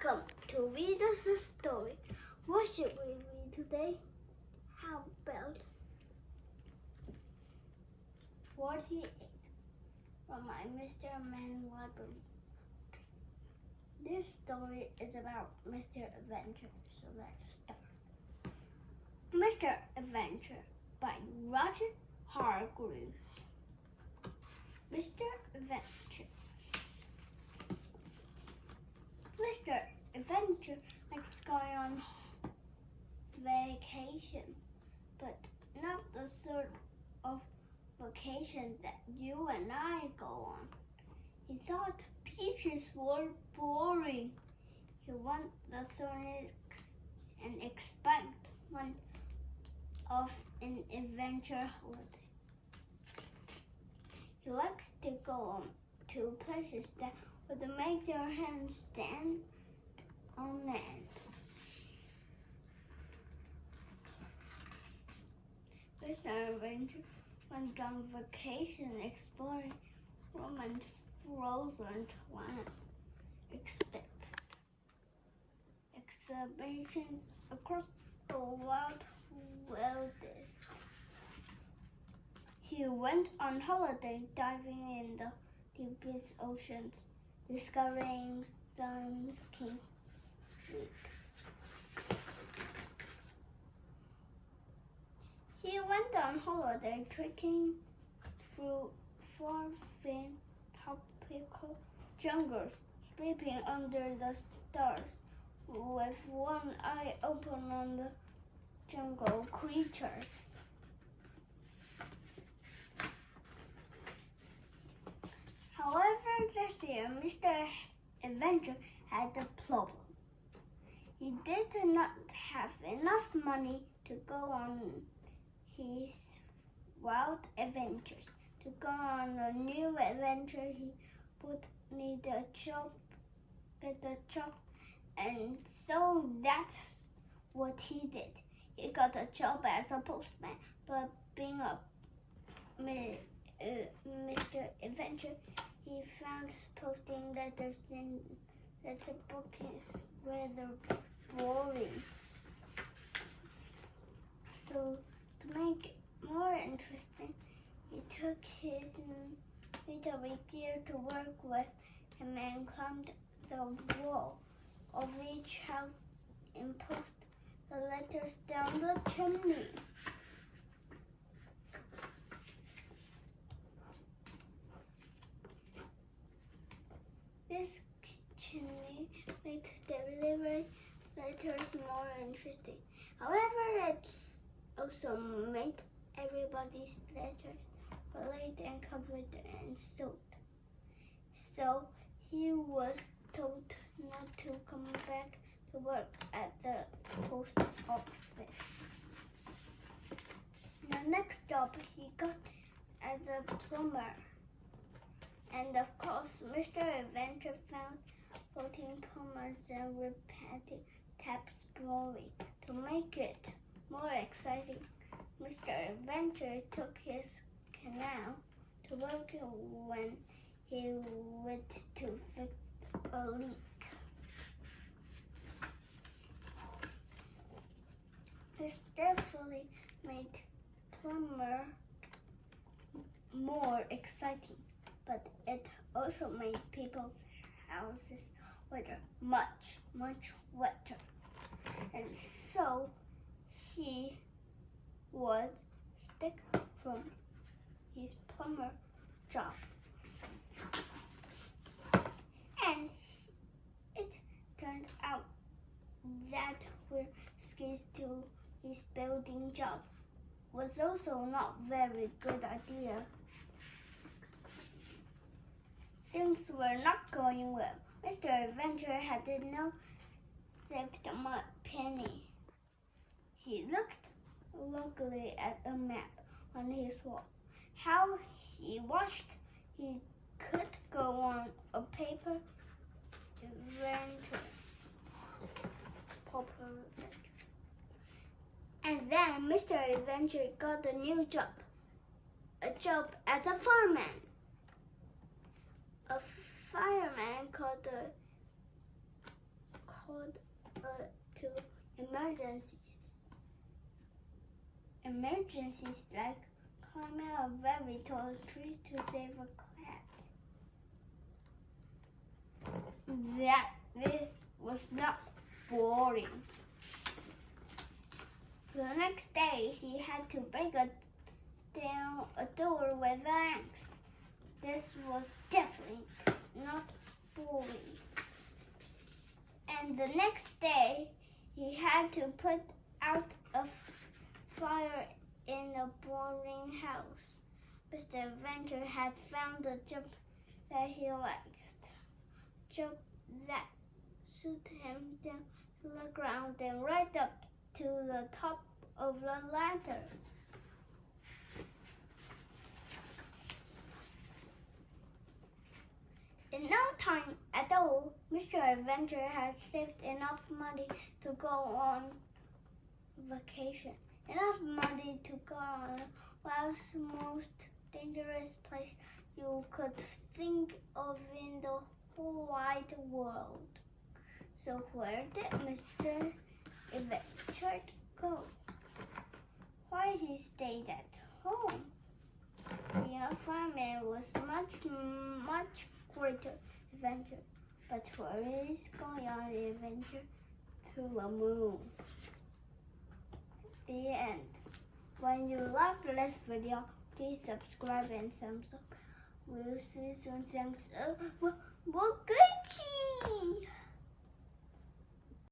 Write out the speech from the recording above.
Welcome to read us a story. What should we read today? How about 48 from my Mr. Man library. This story is about Mr. Adventure, so let's start. Mr. Adventure by Roger Hargrave. Mr. Adventure. Mr. Adventure likes going on vacation, but not the sort of vacation that you and I go on. He thought beaches were boring. He wanted the Sonics and expect one of an adventure holiday. He likes to go on to places that would make your hands stand on end. Mr. Adventure went on vacation exploring warm and frozen land. Exhibitions across the wild wilderness. He went on holiday diving in the deepest oceans, discovering sun-kissed reefs. He went on holiday trekking through far-famed tropical jungles, sleeping under the stars, with one eye open on the jungle creatures. However, this year, Mr. Adventure had a problem. He did not have enough money to go on his wild adventures. To go on a new adventure, he would need a job, and so that's what he did. He got a job as a postman, but being a Mr. Adventure, he found posting letters in letter bookings rather boring. So to make it more interesting, he took his military gear to work with him and climbed the wall of each house and posted the letters down the chimney. This chimney made delivery letters more interesting. However, it also made everybody's letters laid and covered and sealed. So he was told not to come back to work at the post office. The next job he got as a plumber. And of course, Mr. Adventure found 14 plumbers and repeated taps blowing. To make it more exciting, Mr. Adventure took his canal to work when he went to fix a leak. This definitely made plumber more exciting, but it also made people's houses wetter, much wetter. And so he would stick from his plumber job. And it turned out that wear skis to his building job was also not very good idea. Things were not going well. Mr. Adventure had no saved penny. He looked longingly at a map on his wall. How he wished he could go on a paper adventure. And then Mr. Adventure got a new job. A job as a fireman. A fireman called called to emergencies. Emergencies like climbing a very tall tree to save a cat. This was not boring. The next day, he had to break down a door with an axe. This was definitely not boring. And the next day, he had to put out a fire in a boring house. Mr. Adventure had found a job that he liked. Job that suited him down to the ground and right up to the top of the ladder. In no time at all, Mr. Adventure had saved enough money to go on vacation. Enough money to go on the world's most dangerous place you could think of in the whole wide world. So where did Mr. Adventure go? Why he stayed at home? Being a fireman was much greater adventure, but where is going on the adventure? To the moon. The end. When you like this video, please subscribe and thumbs up. We'll see you soon. Thanks. 我客气。